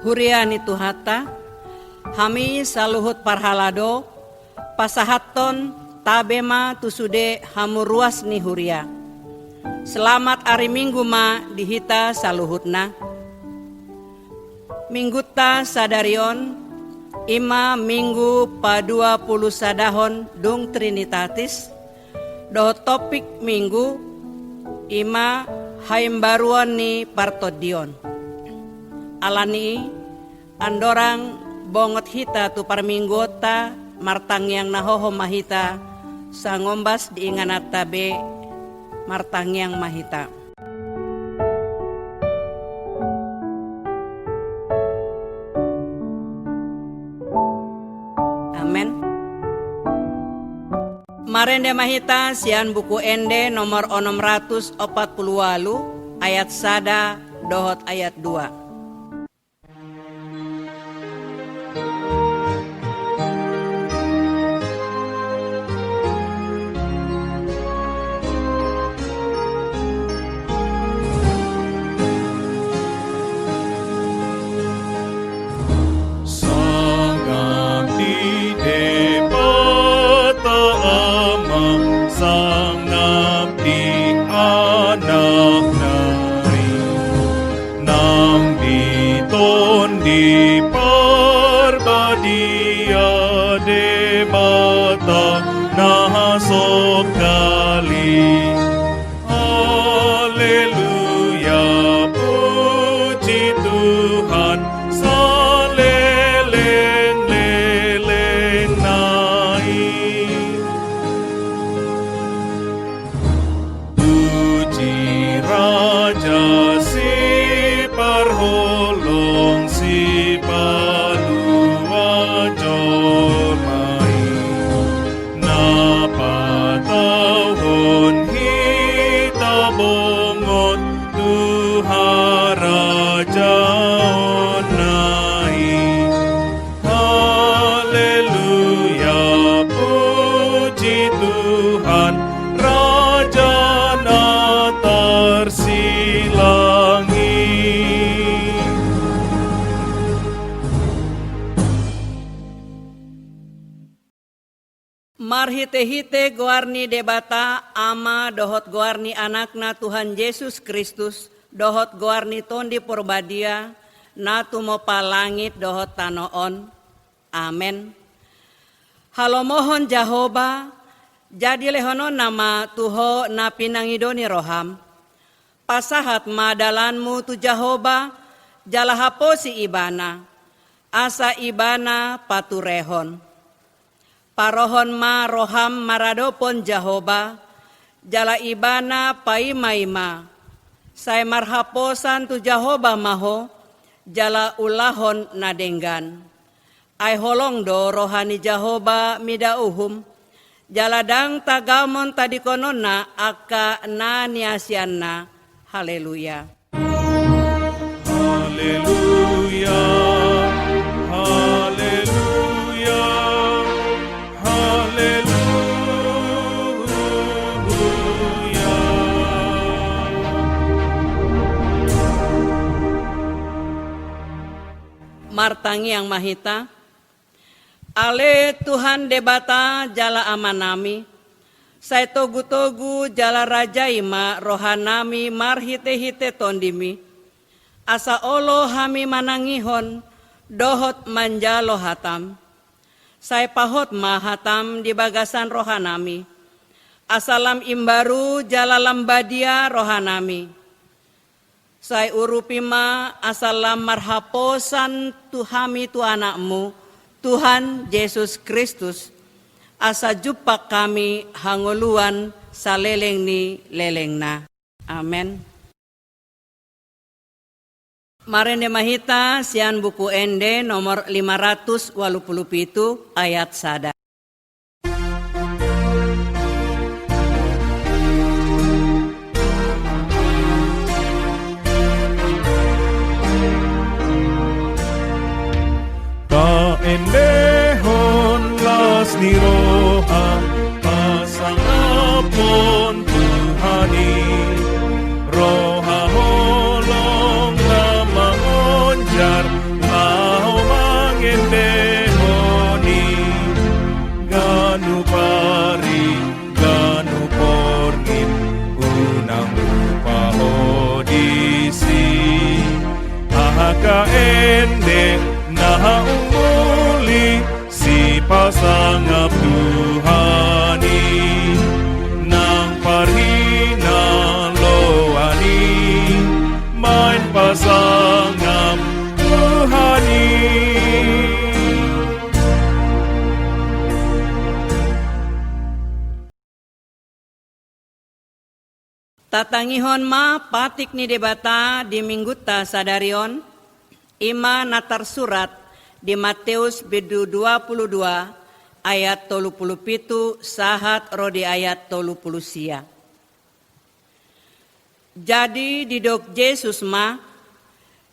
huriani tuhata, hami saluhut parhalado, pasahaton tabema tusude hamuruas ni huria. Selamat hari Minggu ma dihita saluhutna. Mingguta sadarion, ima minggu pa-20 sadahon dung Trinitatis, doh topik minggu, ima haimbaruan ni partodion. Alani andorang bongot hita tu parminggota martang yang nahoho mahita sangombas diinganat tabe martang yang mahita. Amen. Marende mahita sian buku ende nomor 648 ayat sada dohot ayat 2. Marhite-hite goarni debata ama dohot goarni anakna Tuhan Yesus Kristus, dohot goarni tondi porbadia, na tumopa langit dohot tanoon. Amen. Halo mohon Jahoba, jadi lehono nama Tuho na pinangidoni roham. Pasahat madalanmu tu Jahoba, jalahapo si ibana, asa ibana paturehon. Parohon ma roham maradopon Jahoba, jala ibana paimaima. Saya marhaposan tu Jahoba maho, jala ulahon nadenggan. Ay holong do rohani Jahoba mida uhum, jala dang tagamon tadikonona aka na niasianna. Haleluya. Haleluya. Martangi yang mahita, ale Tuhan debata jala amanami, saya togu-togu jala raja ima rohanami marhite-hite tondimi, asa olo hami manangihon dohot manjalo hatam, saya pahot mahatam di bagasan rohanami, asalam imbaru jala lambadia rohanami. Saya urupima asalam marhaposan Tuhami tu anakmu, Tuhan Yesus Kristus, asa jupak kami hanguluan saleleng ni lelengna. Amen. Marende mahita sian buku ende nomor 587 ayat sada. Endehon las ni roha pasangapon Tuhani roha holong na mangonjar pasangap Tuhani nang parhina loani main pasangap Tuhani. Tatangihon ma patik ni debata di mingguta sadarion ima natar surat di Matius bidu 22 ayat 37 sahat rodi ayat 30 sia. Jadi didok Yesus ma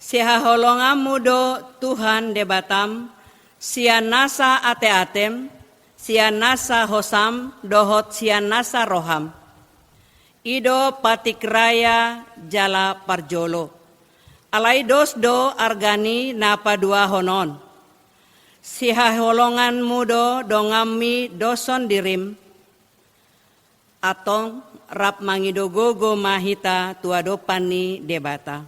sihaholonga mudo Tuhan debatam sia nasa ate-atem sia nasa hosam dohot sia nasa roham. Ido patik raya jala parjolo. Alai dosdo argani napa dua honon. Siha holongan mudo dongami doson dirim. Atong rap mangido gogo mahita tuado pani debata.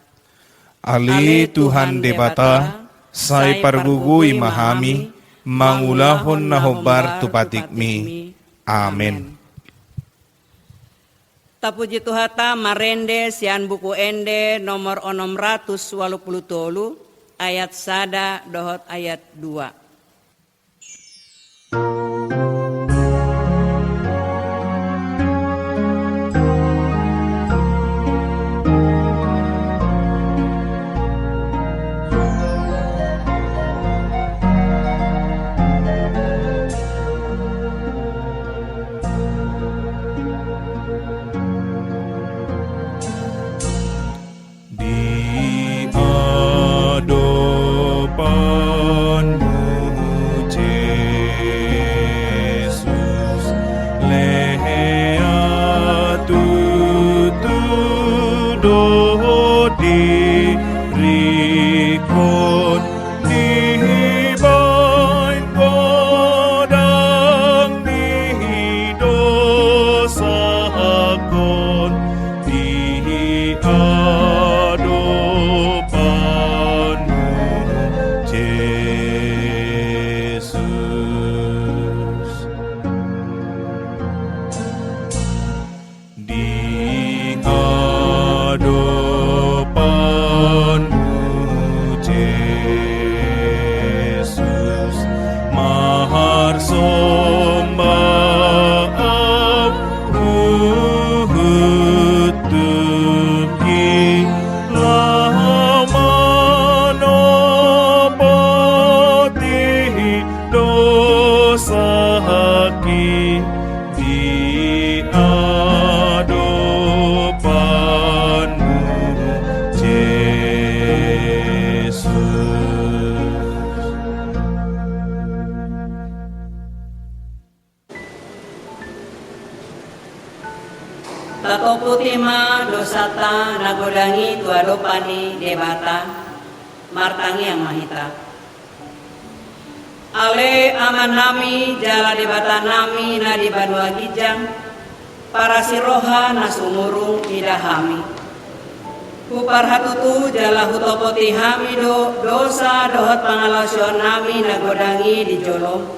Ali Tuhan debata, sai pargugui mahami, mangulahon na hobar tupatikmi. Amen. Tapuji Tuhata marende sian buku ende nomor 683 ayat sada dohot ayat 2. Tato putima dosata nagodangi tuado pani debata martangi yang mahita. Ale aman nami jala debata nami na di banua gijang para siroha nasumurung idahami. Kupar hatutu jala hutopoti hami dosa dohot pangalasion nami nagodangi di jolom.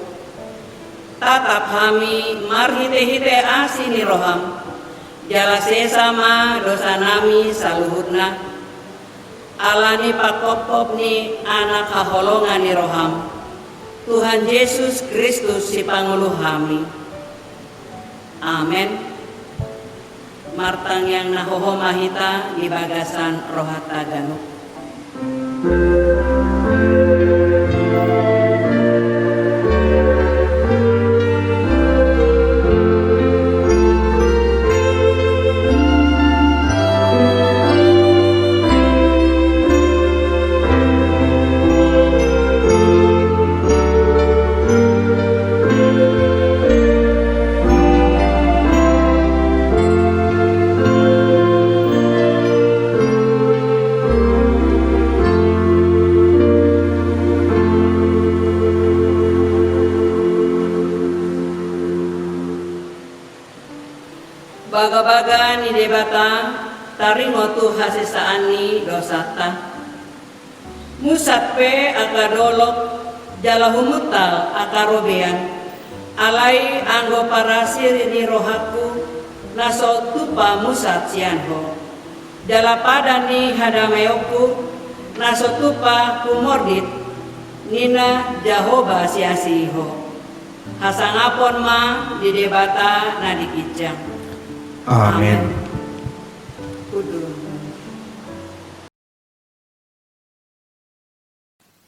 Tatap hami marhite-hite asini roham. Jala sesama dosa nami saluhutna. Alani pakopop ni anak haholongan ni roham. Tuhan Yesus Kristus si panguluh hami. Amen. Martang yang nahoho mahita di bagasan rohata ganuk. Baga-baga ni debata taringotu hasisaani dosata. Musatpe akadolok jalahumutal akarobean. alai anggo parasir ni rohaku naso tupa musat sianho dalapada ni hadameoku naso tupa kumordit nina Jahoba siasiho hasangapon ma di debata na dikicang. Amin. Kudu.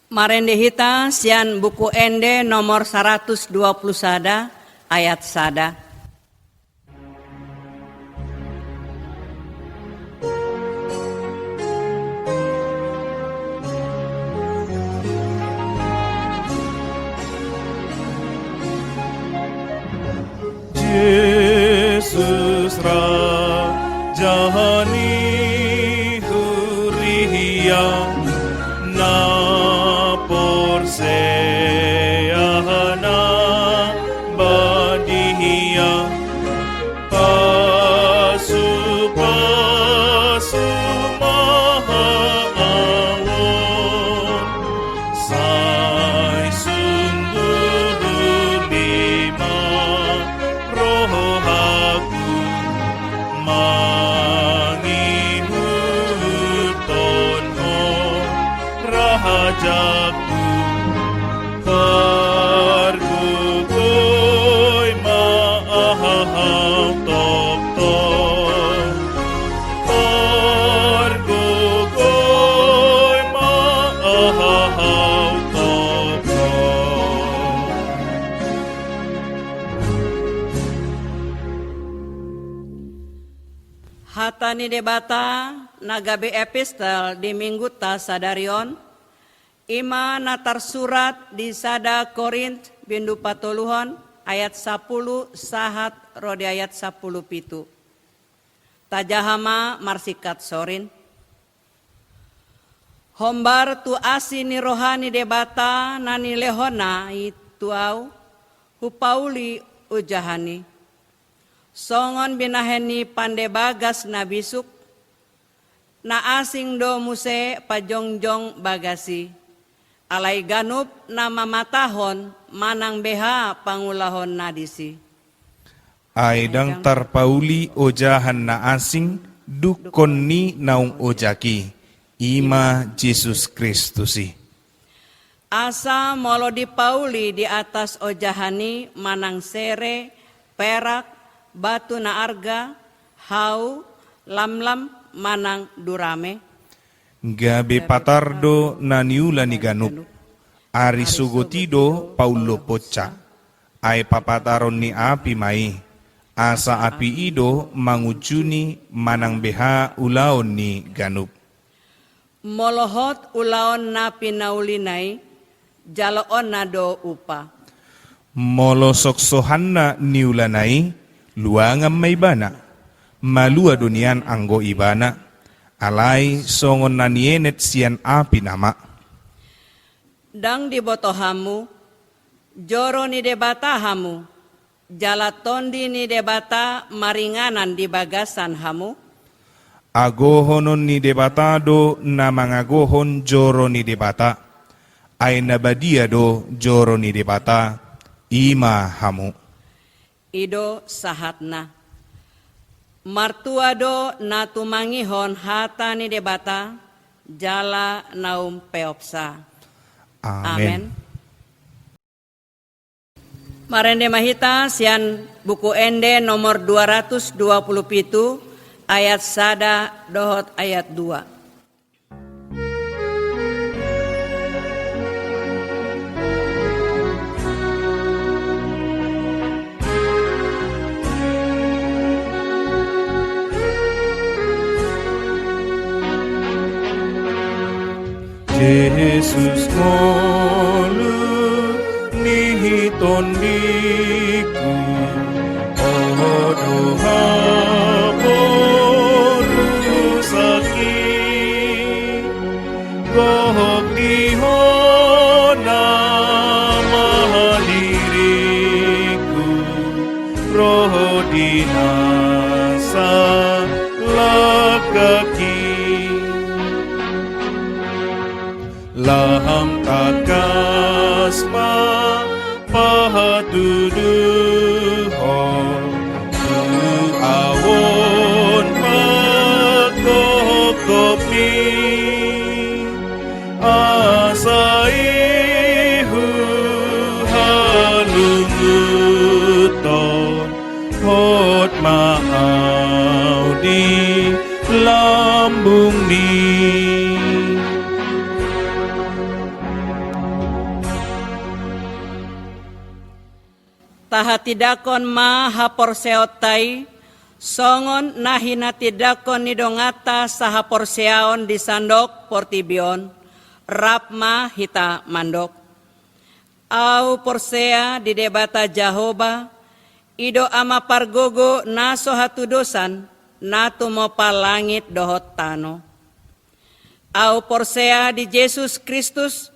Marende hita sian buku ende nomor 120 sada ayat sada. Yesus Rajani Huriyah na porseyahana badihia pasu mahaawon sai sungguh lima rohaku mangihutonho rahajaku pargugoy maahaw top-top pargugoy maahaw top-top. Hata ni debata nagabe epistel di minggu ta sadarion ima natar surat di sada Korint bindu patoluhon ayat 10 sahat rodi ayat 10 pitu. Tajahama marsikat sorin. Hombar tu asini rohani debata nani lehona itu au hupauli ujahani. Songon binaheni pandebagas na bisuk na asing do muse pajongjong bagasi. Alai ganup nama matahon manang beha pangulahon nadisi. Aidang tarpauli ojahan na asing dukon ni naung ojaki ima Yesus Kristusi. Asa molo di pauli di atas ojahani manang sere, perak, batu na arga, hau, lamlam manang durame. Gabe patardo na niula ni ganup. Ari sugotido Paulo poca. Ay papataron ni api mai. Asa api ido mangujuni manang beha ulaon ni ganup. Molohot ulaon na pinaulinay, jaloon na do upa. Molosoksohan na niulanay, luangam may bana. Malua dunian anggo ibana. Alay songon nanienet sian api nama. Dang dibotohamu, joro ni debata hamu, jalatondi ni debata maringanan di bagasan hamu. Agohonon ni debatado na mangagohon joro ni debata. Ay nabadiado joro ni debata ima hamu. Ido sahatna. Martuado na tumangihon hata ni debata jala naum peopsa. Amen. Marende mahita sian buku ende nomor 227 ayat sada dohot ayat 2. Yesus kolu nihiton niku odoha porusaki gohok dihona mahaliriku roh dinasa lakaki laham takasma hatuduhon tu awon makokopi asaihu halunguton hot maau di lambung ni. Tahatidakon ma haporseotai songon nahina tidakon nidongata sahaporseaon di sandok portibion rapma hita mandok au porsea di debata Jahoba ido ama pargogo naso hatudosan natu mopa langit dohot tano au porsea di Yesus Kristus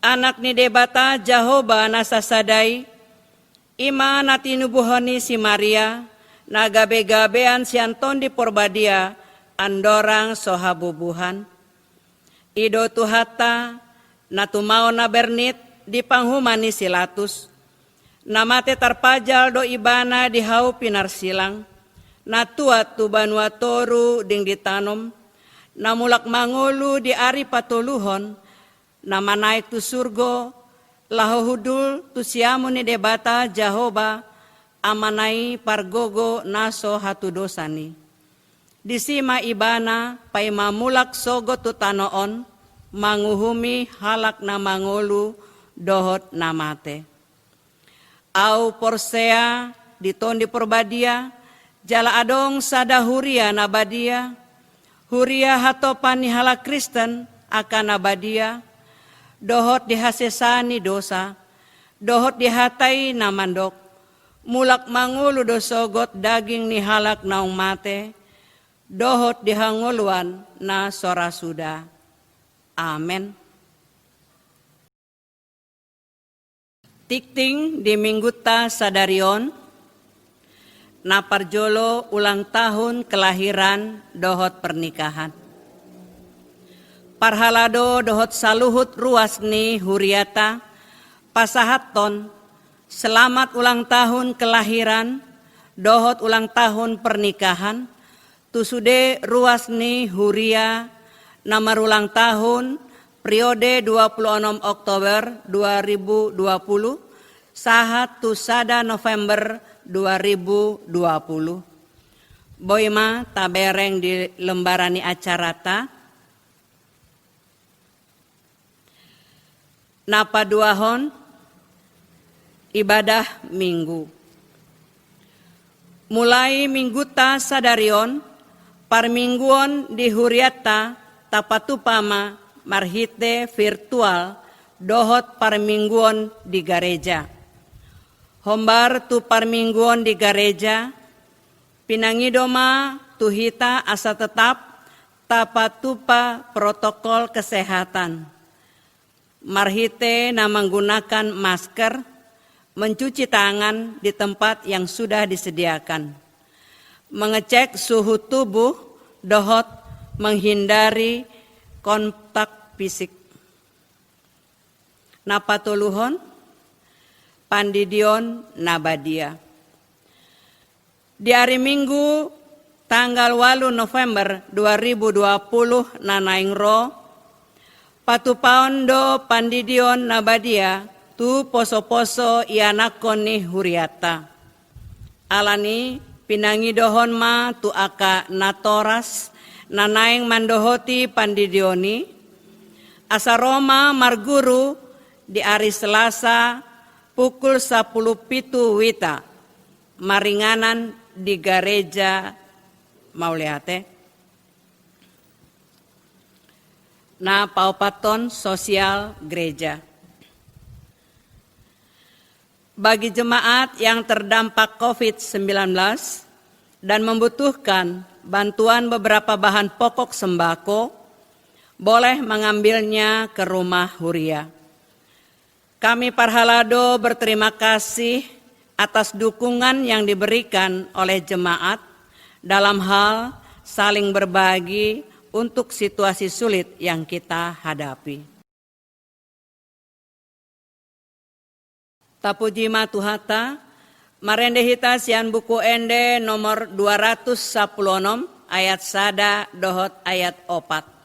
anak ni debata Jahoba nasasadai ima natinubuhoni si Maria nagabe-gabean si Anton di Porbadia andorang sohabubuhan ido tuhata natumao na bernit di panghumani silatus namate tarpajal do ibana di hau pinarsilang natuat tu banua toru ding ditanom namulak mangulu di ari patuluhon nama naik tu surgo lahohudul tu siamu ni debata Jahoba amanai pargogo naso hatudosani disima ibana pai mamulak sogo tu tanoon manguhumi halak na mangulu dohot namate au porsea diton di Porbadia jala adong sada huria nabadia huria hatopan ni halak Kristen akan nabadia dohot dihasesani dosa dohot dihatai namandok mulak mangulu dosogot daging ni halak naung mate dohot dihanguluan na sora suda. Amen. Tikting di mingguta sadarion na parjolo ulang tahun kelahiran dohot pernikahan parhalado dohot saluhut ruasni huriata pasahaton selamat ulang tahun kelahiran dohot ulang tahun pernikahan tusude ruasni huria namar ulang tahun periode 26 Oktober 2020 sahat tusada November 2020 boima tabereng di lembarani acarata napa duahon ibadah minggu mulai mingguta sadarion parmingguon di huriata tapatupama marhite virtual dohot parmingguon di gereja hombar tu parmingguon di gereja pinangidoma tuhita asa tetap tapatupa protokol kesehatan marhite na menggunakan masker, mencuci tangan di tempat yang sudah disediakan, mengecek suhu tubuh, dohot menghindari kontak fisik. Napatuluhon, pandidion nabadia. Di hari Minggu tanggal 8 November 2020 nanaingro patupaondo pandidion nabadia tu poso-poso ianakon ni huriata. Alani pinangidohon ma tu aka natoras nanaing mandohoti pandidioni. Asaroma marguru di hari Selasa pukul 10:07 wita maringanan di gereja Mauleate. Na paupaton sosial gereja. Bagi jemaat yang terdampak COVID-19 dan membutuhkan bantuan beberapa bahan pokok sembako, boleh mengambilnya ke rumah Huria. Kami Parhalado berterima kasih atas dukungan yang diberikan oleh jemaat dalam hal saling berbagi untuk situasi sulit yang kita hadapi. Tapujima Tuhata, marende hita sian buku ende nomor 216 ayat sada dohot ayat 4.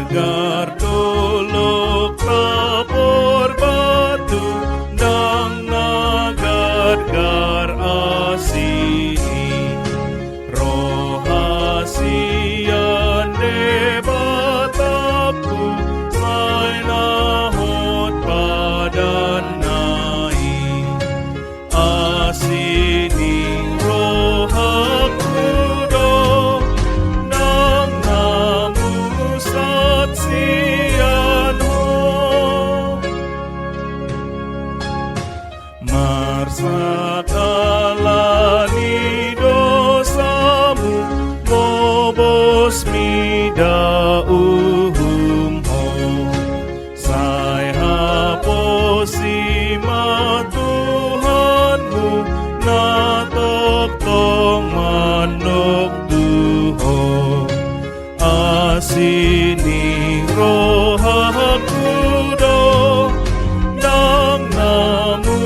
Gar dolok rapor batu nang nagar asini rohasian debataku sai lahot padan nai asini rohaku do nang namu satsian ho marsakala dosamu bobos mida uhum ho sai haposima Tuhanmu natok tong manok duho asini rohaku do nang namu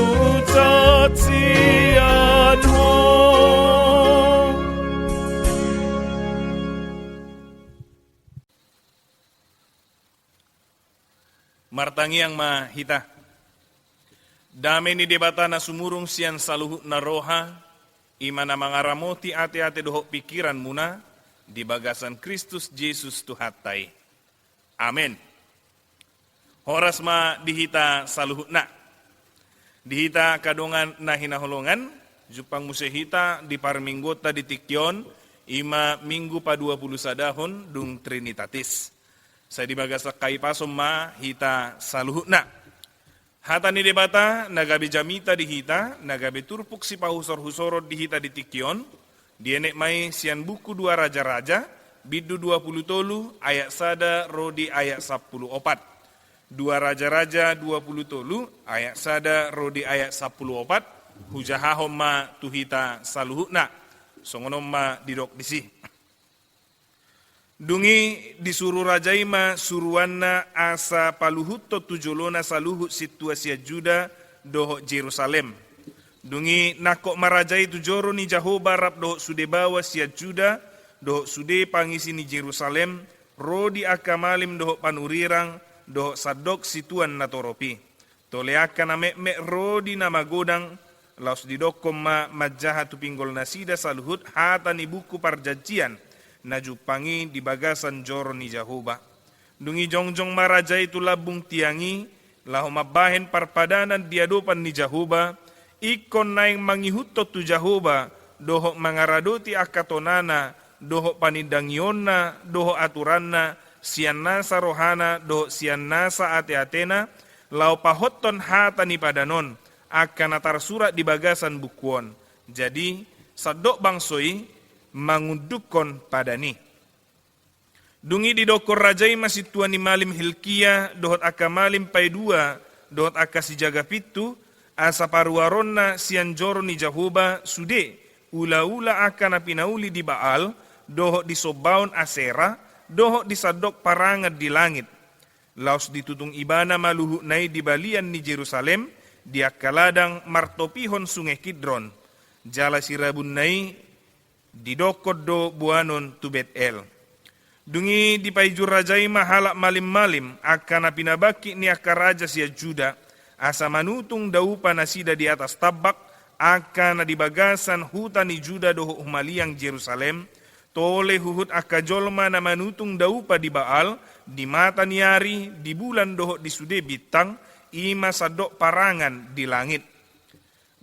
satsian ho. Martangi yang mahita dame ni debata na sumurung sian saluhut na roha imana mangaramoti ate-ate dohok pikiran muna di bagasan Kristus Yesus Tuhatai. Amin. Horas ma dihita saluhut na dihita kadongan na hinaholongan jupang musehita di parminggota di tikyon ima minggu pa 20 sadahon dung Trinitatis. Saya di bagasak kai pasom ma hita saluhut na. Hata ni debata nagabe jamita di hita, nagabe turpuk si pahusor-husorot di hita di tikyon, dienek mai sian buku 2 raja-raja, bidu 20 tolu, ayat sada rodi ayat 10 opat. 2 raja-raja 20 tolu, ayat sada rodi ayat 10 opat, hujahahom ma tuhita saluhut na. Songonom ma didok disi. Dungi disuruh rajaima suruanna asa paluhutto tujolona saluhut situasi Juda doho Jerusalem. Dungi nakok marajai tujoro ni Jahoba rap doho sude bawa sia Juda doho sude pangisi ni Jerusalem rodi akamalim doho panurirang doho sadok situan natoropi. Tole akan amek rodi nama godang laus didokom ma majaha tu pinggol nasida saluhut hata ni buku parjanjian najupangi di bagasan joro ni Jahoba. Dungi jongjong maraja itu labung tiangi, lahu mabahen parpadanan diadopan ni Jahoba, ikon naing mangihutot tu Jahoba, doho mangaradoti akatonana, doho panidangionna, doho aturanna, sian nasa rohana, doho sian nasa ate-atena, lau pahoton hata ni padanon, akan atar surat di bagasan bukuon. Jadi, sadok bangsoi, mangundukon padani. Dungi di dokor rajai masih tuan ni malim Hilkia dohot akamalim paidua dohot akasi jaga pitu asa paruaronna sian joro ni Jahoba sude ula-ula akan apinauli di Baal dohot di sobaun Asera dohot di sadok parangat di langit. Laus ditutung ibana maluhu nai di balian ni Jerusalem di akaladang martopihon sungai Kidron jala sirabun nai didokod do buanon tu Bet-El. Dungi di paijur rajai mahalak malim-malim akan apinabaki ni akaraja sia Juda asa manutung daupa nasida di atas tabak akan di bagasan hutan ni Juda doho humaliang Jerusalem tole huhut akajolma na manutung daupa di Baal di mata niari di bulan doho di sude bitang ima sadok parangan di langit.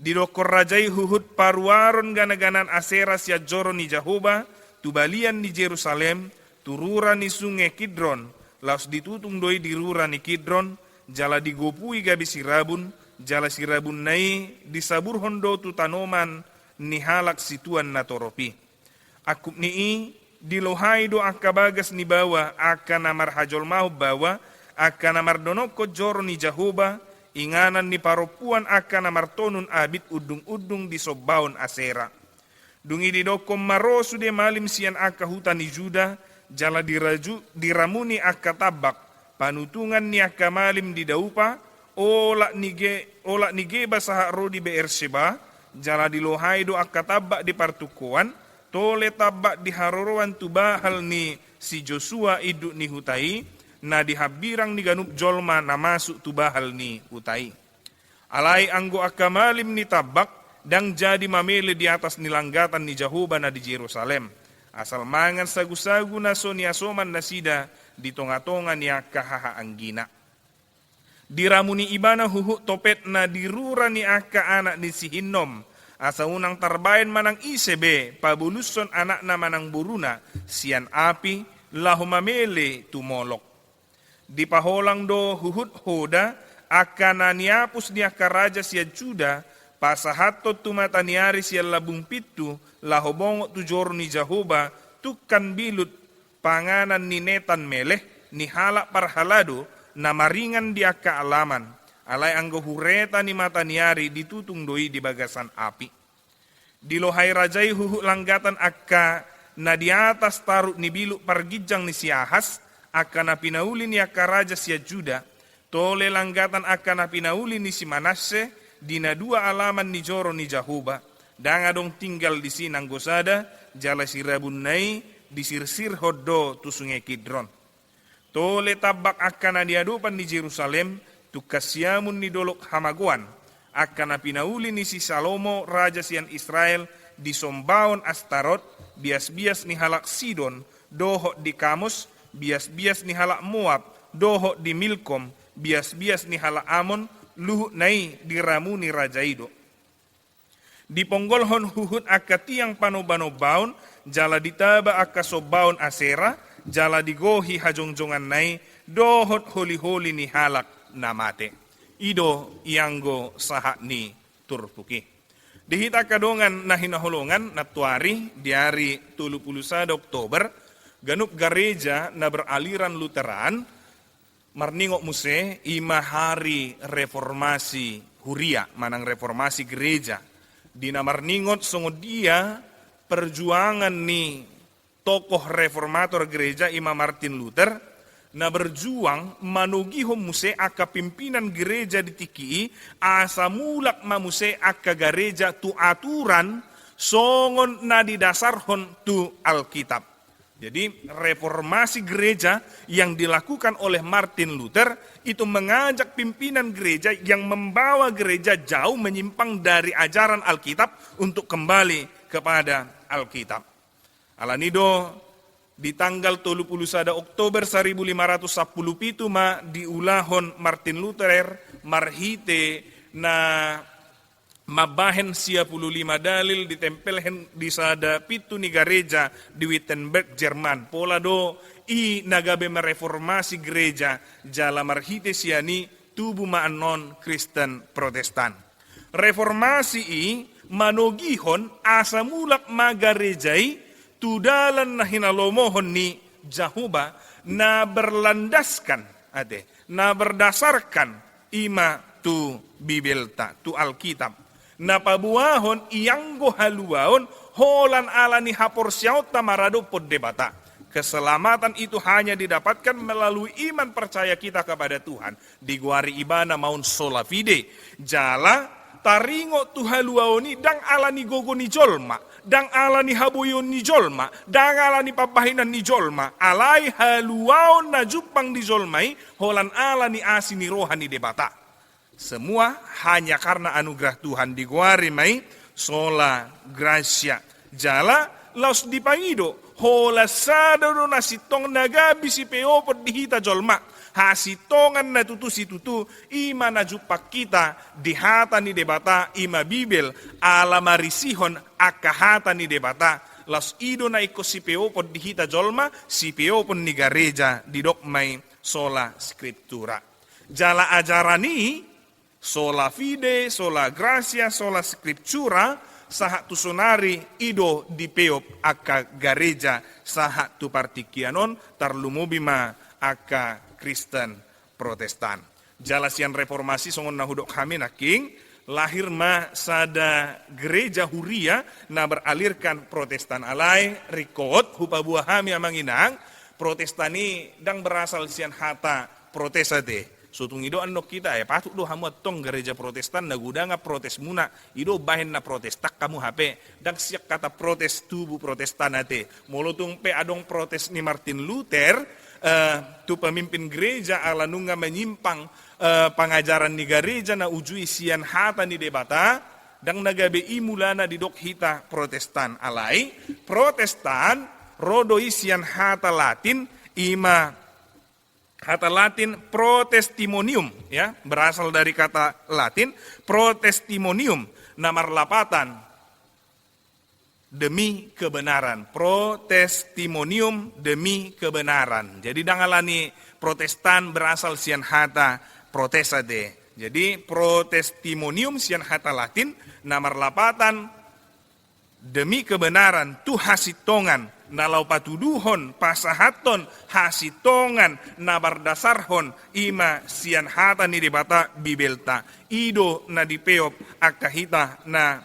Di dokor rajai huhut paruaron gana-ganan Asera sia joro ni Jahoba, tubalian ni Jerusalem, turura ni sungai Kidron, laus ditutung doi dirura ni Kidron, jala digopui gabi sirabun, jala sirabun nai disabur hondo tu tanoman ni halak situan natoropi. Akup nii dilohai do akabagas ni bawa akan amar hajol mau bawa akan amar donoko joro ni Jahoba inganan ni paropuan akan namartonun abit udung-udung di sobaon asera. Dungi di dokom marosu de malim sian aka hutan ni Juda, jala diramuni aka tabak, panutungan ni aka malim di daupa, ola nige basaha rodi Beerseba, jala dilohai do aka tabak di partukuan, tole tabak di harorowan tubahal ni si Joshua iduk ni hutai, na dihabirang ni ganup jolma na masuk tubahal ni hutai. Alai anggo aka malim ni tabak, dang jadi mamele di atas nilanggatan ni Jehovah na di Jerusalem. Asal mangan sagu-sagu na so niasoman na sida di tonga-tonga niya kahaha anggina. Diramuni ibana huhuk topet na dirura ni aka anak ni si Hinnom. Asa unang tarbayan manang isebe, pabuluson anak na manang buruna, sian api, lahu mamele tumolok. Di paholang do huhut hoda, aka na niapus ni aka raja siya Juda, pasahatot tumataniari siya labung pitu, lahobongo tujor ni Jehovah, tukan bilut panganan ni netan meleh, ni halak parhalado, na maringan dia kaalaman, alay anggo hureta ni mataniari ditutung doi di bagasan api. Dilohai rajai huhu langgatan akka na di atas tarut ni biluk pargijang ni si Ahas, akka na pinauli ni akka raja siya Juda, tole langgatan akka na pinauli ni si Manasse, dina dua alaman ni joro ni Jehovah, dangadong tinggal di sinang gosada, jala sirabun nai, disirsir hoddo tu sungai Kidron. Tole tabak akan diadupan di Jerusalem, tu kasyamun ni dolok hamaguan, akan pinauli ni si Salomo, raja sian Israel, di sombaon Astarot, bias-bias ni halak Sidon, dohok di Kamus, bias-bias ni halak Moab, dohok di Milkom, bias-bias ni halak Amon, luhut nai diramuni raja ido. Di ponggolhon huhut akka tiang panobanobaon, jala ditaba akka sobaon asera, jala digohi hajongjongan nai, dohot holi-holi ni halak namate. Ido ianggo sahak ni turpuki. Dihita kadongan na hinaholongan na tuari di hari 31 Oktober, ganup gereja na beraliran Lutheran, marningok muse ima hari reformasi huria, manang reformasi gereja. Dina marningot sungguh dia perjuangan ni tokoh reformator gereja ima Martin Luther, na berjuang manugihom muse aka pimpinan gereja di tiki, asa mulak mamuse aka gereja tu aturan, songon na didasarhon tu Alkitab. Jadi reformasi gereja yang dilakukan oleh Martin Luther itu mengajak pimpinan gereja yang membawa gereja jauh menyimpang dari ajaran Alkitab untuk kembali kepada Alkitab. Alanido di tanggal 31 Oktober 1517 ma diulahon Martin Luther marhite na mabahen 55 dalil ditempelhen di sada pitu ni gereja di Wittenberg, Jerman. Pola do i nagabe mereformasi gereja jala marhite siani tubuh maanon Kristen Protestan. Reformasi i manogihon asa mulak magarejai tudalan na hinalomohon ni Jehovah na berlandaskan na berdasarkan ima tu Bibelta tu Alkitab. Napabuahon iyanggo haluaon holan ala ni hapor siyaut tamarado pod debata. Keselamatan itu hanya didapatkan melalui iman percaya kita kepada Tuhan. Diguari ibana maun sola fide. Jala taringo tu haluaoni dang ala ni gogo ni jolma. Dang ala ni haboyon ni jolma. Dang ala ni papahinan ni jolma. Alai haluaon na jupang di jolmai. Holan ala ni asi ni rohani debata. Semua hanya karena anugerah Tuhan diguari mai sola gracia. Jala laus dipangido hola sadaro na sitong nagabi si peopod dihita jolma. Hasitongan na tutu si tutu ima na jupak kita dihata ni debata ima Bibel ala marisihon akahata ni debata. Laus ido na iko si peopod dihita jolma si peopod ni gereja didok mai sola skriptura. Jala ajarani sola fide, sola gracia, sola scriptura, saha tu sonari ido di peop aka gareja, saha tu partikianon tarlumobima aka Kristen Protestan. Jalasian reformasi songon na hudok kami naking lahir ma sada gereja huria na beralirkan Protestan alai rikot hupa buah hami amanginang Protestani dang berasal sian hata protesate. Sutung ido andok kita patut do hamu tong gereja Protestan na gudanga protes muna ido bahen na protes tak kamu HP dang siak kata protes tubuh Protestan ate molotung pe adong protes ni Martin Luther tu pemimpin gereja ala nunga menyimpang pengajaran ni gereja na ujui sian hata ni debata dang nagabe imulana di dok hita Protestan alai Protestan rodoi sian hata Latin ima kata Latin protestimonium ya berasal dari kata Latin protestimonium namar lapatan demi kebenaran protestimonium demi kebenaran jadi dangalani Protestan berasal sian hata protestate jadi protestimonium sian hata Latin namar lapatan demi kebenaran tu hasitongan nalau patuduhon pasahaton hasitongan nabardasarhon ima sian hata ni debata bibelta ido na dipeop akahita na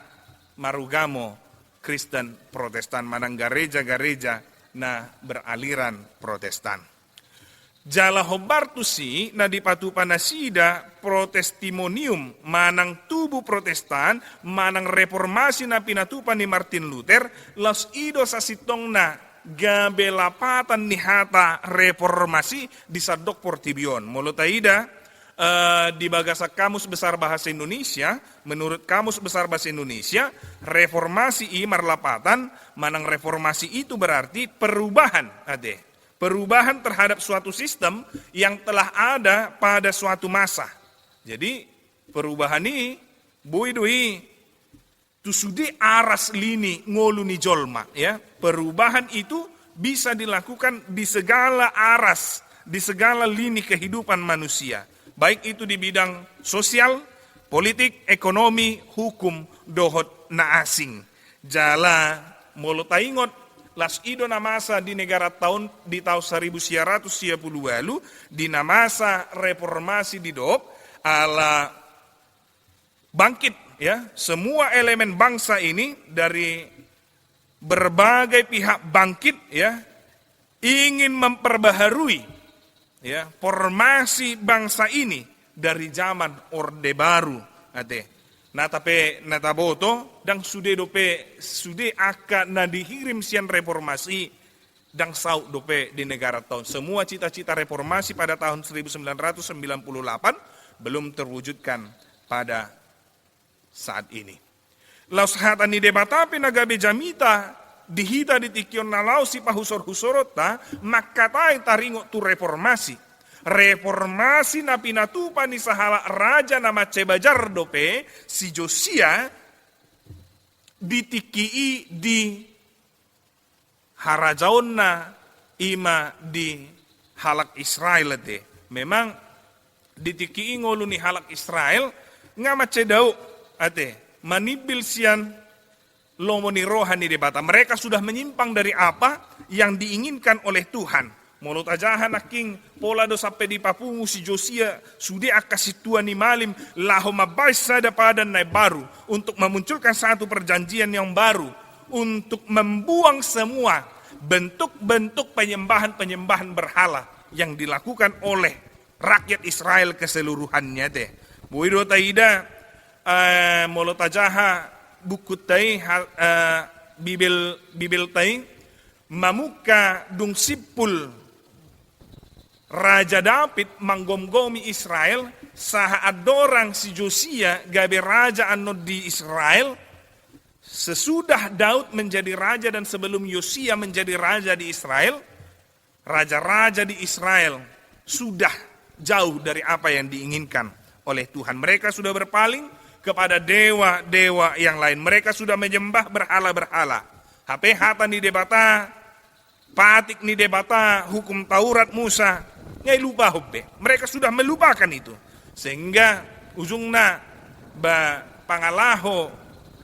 marugamo Kristen Protestan manang gereja-gereja na beraliran Protestan. Jala hobartusi na dipatu panasida protestimonium manang tubuh Protestan manang reformasi na pinatupan ni Martin Luther los ido sa sitong na gabelapatan ni hata reformasi di sadok portibion molutaida di bagasak Kamus Besar Bahasa Indonesia menurut Kamus Besar Bahasa Indonesia reformasi i marlapatan manang reformasi itu berarti perubahan ade perubahan terhadap suatu sistem yang telah ada pada suatu masa. Jadi perubahan ini boy-doi tu sude aras lini ngolu ni jolma ya. Perubahan itu bisa dilakukan di segala aras, di segala lini kehidupan manusia. Baik itu di bidang sosial, politik, ekonomi, hukum, dohot na asing. Jala molotaingot las ido na masa di negara tahun 1930 lalu di na masa reformasi di dop ala bangkit ya semua elemen bangsa ini dari berbagai pihak bangkit ya ingin memperbaharui ya formasi bangsa ini dari zaman Orde Baru ate natape nataboto dang sude dope sude aka na dihirim sian reformasi dang sau dope di negara tahun semua cita-cita reformasi pada tahun 1998 belum terwujudkan pada saat ini. Laus hatani debatapi nagabe jamita dihita ditikion nalau si pahusor-husorota makatai taringo tu reformasi. Reformasi na pinatupan ni sahala raja nama Cebajar dope si Josia ditikii di harajaon na ima di halak Israel te. Memang ditikii ngolu ni halak Israel ngama cedau ate manibil sian lomoni rohani debata. Mereka sudah menyimpang dari apa yang diinginkan oleh Tuhan. Mulut ajahan aking pola do sampai di papungu si Josia sudah akasitua ni malim laho mabais sada padan nai baru untuk memunculkan satu perjanjian yang baru untuk membuang semua bentuk-bentuk penyembahan-penyembahan berhala yang dilakukan oleh rakyat Israel keseluruhannya teh. Buido taida mulut ajaha buku tai Bibil tai mamuka dung sipul Raja David manggomgomi Israel saha adorang si Josia gabe raja anu di Israel sesudah Daud menjadi raja dan sebelum Yosia menjadi raja di Israel raja-raja di Israel sudah jauh dari apa yang diinginkan oleh Tuhan. Mereka sudah berpaling kepada dewa-dewa yang lain. Mereka sudah menyembah berhala-berhala. HP hata ni debata, patik ni debata, hukum Taurat Musa, ngai lupa hobbe. Mereka sudah melupakan itu. Sehingga ujungna ba pangalaho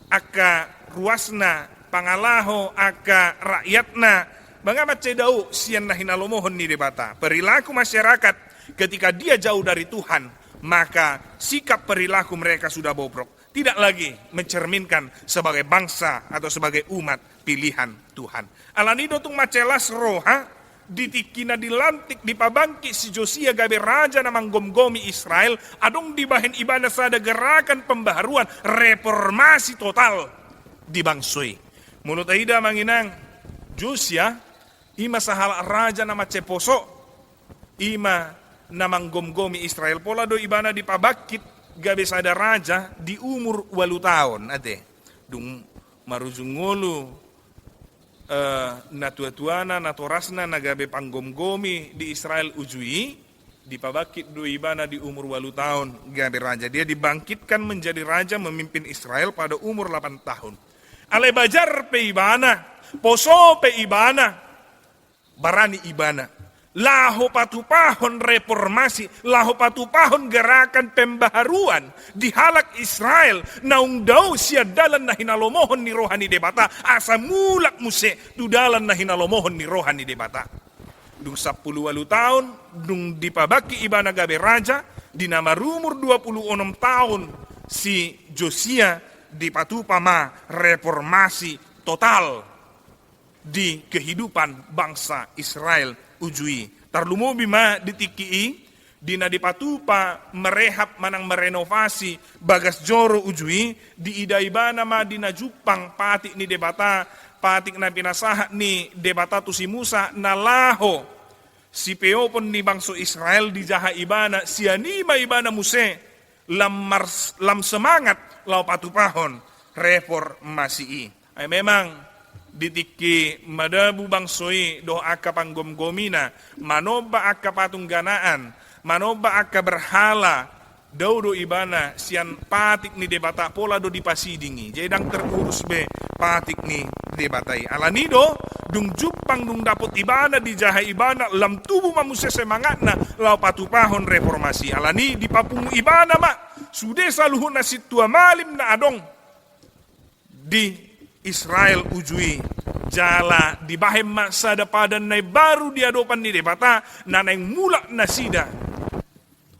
aka ruasna, pangalaho aka rakyatna, bagaimana cedau sian na hinalomohon ni debata. Perilaku masyarakat ketika dia jauh dari Tuhan maka sikap perilaku mereka sudah bobrok. Tidak lagi mencerminkan sebagai bangsa atau sebagai umat pilihan Tuhan. Alanido tung macelas roha ditikina dilantik dipabangki si Josia gabe raja na manggomgomi Israel adong dibahen ibadah sada gerakan pembaharuan reformasi total di bangsoi. Mulut aida manginang Josia ima sahala raja nama ceposo ima na manggomgomi Israel pola do ibana dipabakit gabe sada raja di umur 8 tahun ate dung marujungulu natua-tuana natorasna nagabe panggomgomi di Israel ujui dipabakit do ibana di umur 8 tahun gabe raja. Dia dibangkitkan menjadi raja memimpin Israel pada umur 8 tahun. Ale bajar pe ibana, poso pe ibana, barani ibana. Laho patupahon reformasi, laho patupahon gerakan pembaharuan dihalak Israel naung daw siya dalan na hinalomohon ni rohani debata asa mulak muse tu dalan na hinalomohon ni rohani debata. Dung 10 tahun dung dipabaki ibana gabe raja dinama rumur 26 tahun si Josia dipatupama reformasi total di kehidupan bangsa Israel ujui. Tarlumo bima ditikii dina dipatupa merehab manang merenovasi bagas joro ujui di idaibana ma dina Jupang patik ni debata patik na pinasaha ni debata tu si Musa nalaho si peo pon ni bangso Israel di jaha ibana sianima ibana muse lam semangat lau patupahon reformasi ay memang ditiki madabu bangsoi doh akka panggomgomina manoba akka patungganaan manoba akka berhala daudo ibana sian patik ni debata pola do dipasidingi jadi dang terurus be patik ni debatai alanido dung Jupang dung dapot ibana di jaha ibana lam tubuh manusia semangatna lau patupahon reformasi alani di papung ibana mak sude saluhun na situa malim na adong di Israel ujui jala di bahem masa depan nai baru diadopan ni debata nanai mulak nasida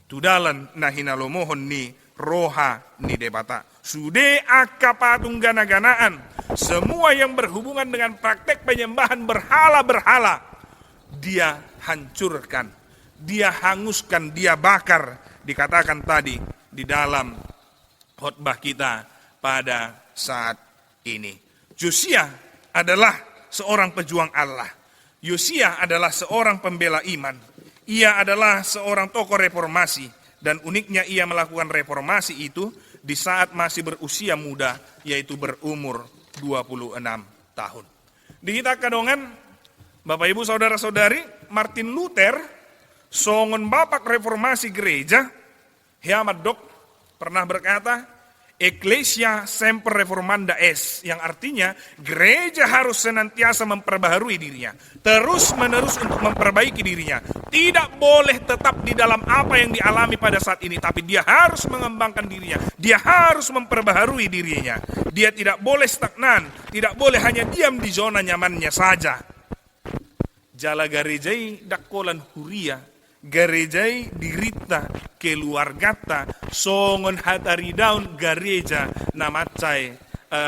tudalan na hinalomohon ni roha ni debata sude akka patung gana-ganaan semua yang berhubungan dengan praktek penyembahan berhala-berhala dia hancurkan, dia hanguskan, dia bakar dikatakan tadi di dalam khotbah kita pada saat ini. Josia adalah seorang pejuang Allah. Josia adalah seorang pembela iman. Ia adalah seorang tokoh reformasi. Dan uniknya ia melakukan reformasi itu di saat masih berusia muda, yaitu berumur 26 tahun. Di kita kadongan, Bapak Ibu Saudara-saudari, Martin Luther, songon bapak reformasi gereja, Heamat Dok, pernah berkata, Ecclesia semper reformanda est, yang artinya gereja harus senantiasa memperbaharui dirinya, terus menerus untuk memperbaiki dirinya. Tidak boleh tetap di dalam apa yang dialami pada saat ini, tapi dia harus mengembangkan dirinya, dia harus memperbaharui dirinya. Dia tidak boleh stagnan, tidak boleh hanya diam di zona nyamannya saja. Jala garejai dakolan huria, garejai dirita keluargata songon hatari daun gereja namacai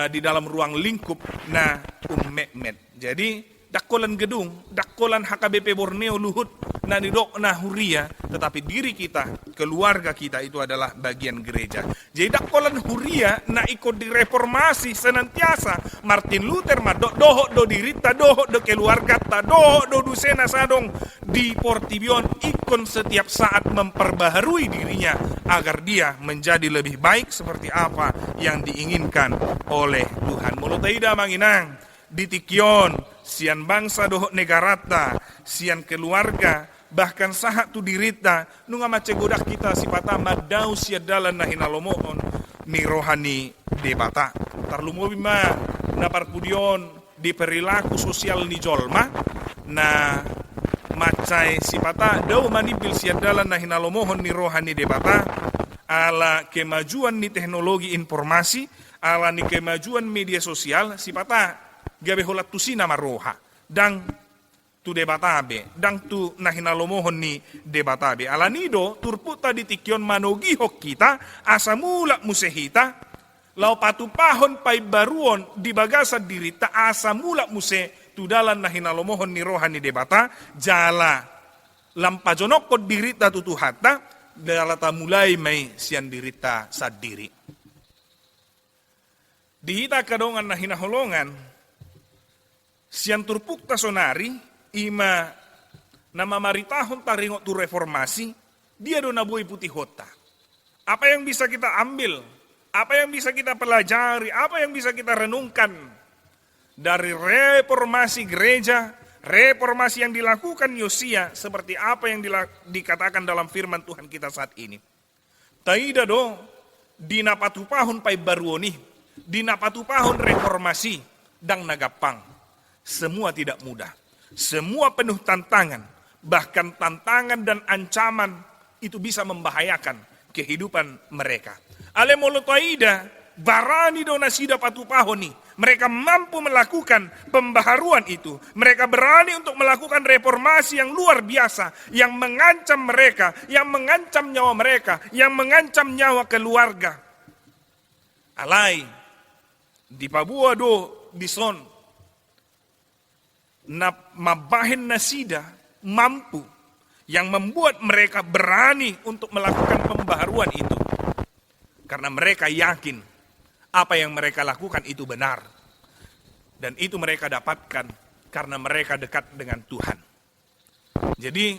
di dalam ruang lingkup na ummet. Jadi dakolan gedung, dakolan HKBP Borneo Luhut na nidok na huria, tetapi diri kita, keluarga kita itu adalah bagian gereja. Jadi dakolan huria na ikut direformasi senantiasa. Martin Luther ma doho do dirita, doho do keluarga ta, doho do dusena sadong di Portibion ikon setiap saat memperbaharui dirinya agar dia menjadi lebih baik seperti apa yang diinginkan oleh Tuhan. Molotaida manginang ditikion sian bangsa doho negarata, sian keluarga, bahkan sahat tu dirita, nunga macegodak kita sipata madau sia dalan na hinalomohon ni rohani debata. Tarlumo bima na parpudion di perilaku sosial ni jolma, na macai sipata dau manipil sia dalan na hinalomohon ni rohani debata, ala kemajuan ni teknologi informasi, ala ni kemajuan media sosial, sipata gabe holat tusina maroha. Dan tu debatabe dang tu nahinalomohon ni debatabe alanido turputa di tikyon manogi hok kita asa mula musehita lau patupahon pai baruon di bagasa dirita asa mula muse tu dalan nahinalomohon ni rohani debata jala lampajonokot dirita tutuhata dalata mulai may sian dirita sa diri dihita kadongan nahinaholongan sian turpukta sonari ima nama maritahon taringo tu reformasi dia do nabuhi putih hota. Apa yang bisa kita ambil? Apa yang bisa kita pelajari? Apa yang bisa kita renungkan dari reformasi gereja, reformasi yang dilakukan Yosia seperti apa yang dikatakan dalam firman Tuhan kita saat ini. Taida do dinapatupahon pai baruoni, dinapatupahon reformasi dang nagapang. Semua tidak mudah. Semua penuh tantangan, bahkan tantangan dan ancaman itu bisa membahayakan kehidupan mereka. Ale molotaida barani donasida patupahoni. Mereka mampu melakukan pembaharuan itu. Mereka berani untuk melakukan reformasi yang luar biasa, yang mengancam mereka, yang mengancam nyawa mereka, yang mengancam nyawa keluarga. Alai di Papua do dison na mabahin nasida mampu yang membuat mereka berani untuk melakukan pembaharuan itu karena mereka yakin apa yang mereka lakukan itu benar dan itu mereka dapatkan karena mereka dekat dengan Tuhan. Jadi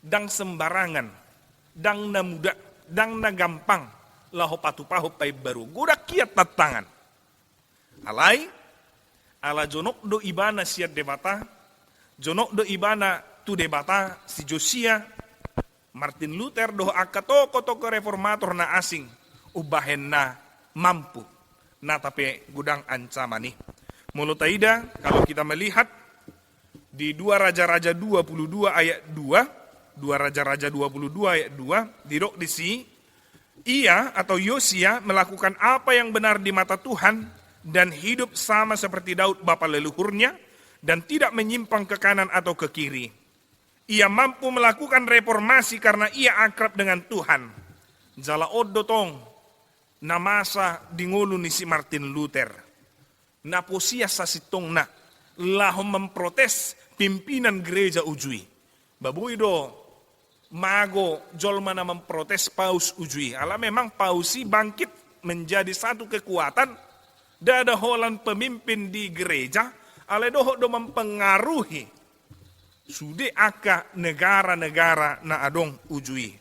dang sembarangan, dang na muda, dang na gampang laho patupaho pai baru godak kiat tantangan. Alai ala jonok do ibana siat debata, jonok do ibana tu debata si Josia, Martin Luther do akatoko reformator na asing, ubahen na mampu, na tapi gudang ancaman nih. Mulutaida kalau kita melihat di 2 Raja-Raja 22 ayat 2, 2 Raja-Raja 22 ayat 2, dirok di si, ia atau Yosia melakukan apa yang benar di mata Tuhan, dan hidup sama seperti Daud bapa leluhurnya dan tidak menyimpang ke kanan atau ke kiri. Ia mampu melakukan reformasi karena ia akrab dengan Tuhan. Jala odotong namasa dingulu ni si Martin Luther. Naposia sa sitong na lahom memprotes pimpinan gereja ujui. Babuido mago jolma na memprotes paus ujui. Ala memang pausi bangkit menjadi satu kekuatan. Dada holan pemimpin di gereja, ale doho do mempengaruhi sude aka negara-negara na adong ujui.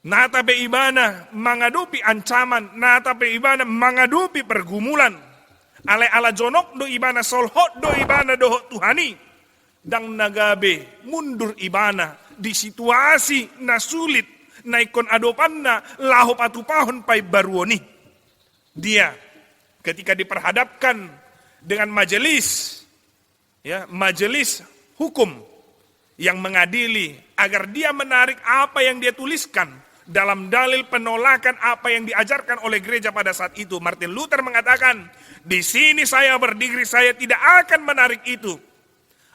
Nata be ibana mangadupi ancaman, nata be ibana mangadupi pergumulan. Ale ala jonok do ibana solhot do ibana doho Tuhani. Dang nagabe mundur ibana di situasi na sulit na ikon adopan na laho patupahon pai baruoni. Dia ketika diperhadapkan dengan majelis hukum yang mengadili agar dia menarik apa yang dia tuliskan dalam dalil penolakan apa yang diajarkan oleh gereja pada saat itu. Martin Luther mengatakan, di sini saya berdiri, saya tidak akan menarik itu.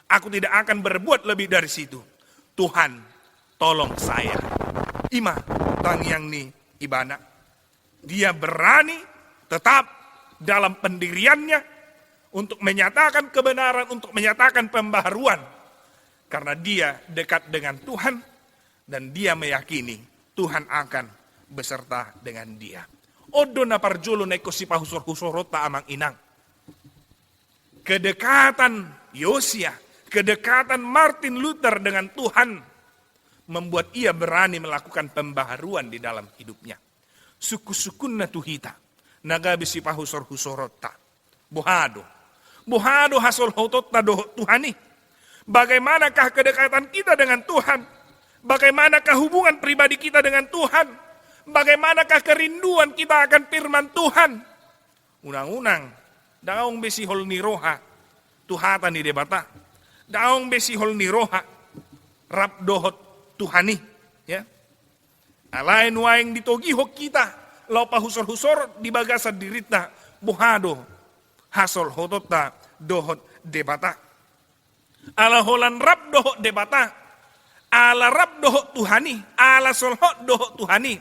Aku tidak akan berbuat lebih dari situ. Tuhan, tolong saya. Ima tangyang ni ibana. Dia berani tetap dalam pendiriannya untuk menyatakan kebenaran, untuk menyatakan pembaharuan. Karena dia dekat dengan Tuhan dan dia meyakini Tuhan akan beserta dengan dia. Odo na parjolo na ikosipa husor-husorota amang inang. Kedekatan Yosia, kedekatan Martin Luther dengan Tuhan membuat ia berani melakukan pembaharuan di dalam hidupnya. Suku-sukun na tuhita. Nagabi si pahusor-husorota. Buhado hasol hotot na doho Tuhani. Bagaimanakah kedekatan kita dengan Tuhan? Bagaimanakah hubungan pribadi kita dengan Tuhan? Bagaimanakah kerinduan kita akan firman Tuhan? Unang-unang, daong besihol ni roha, tuhata ni debata. Daong besihol ni roha, rap dohot Tuhani. Ya. Alain waing ditogihok kita, lau pahusor-husor di bagasa dirita, buhado, hasol hotota dohot debata. Ala holan rab doho debata, ala rab doho Tuhani, ala solho doho Tuhani.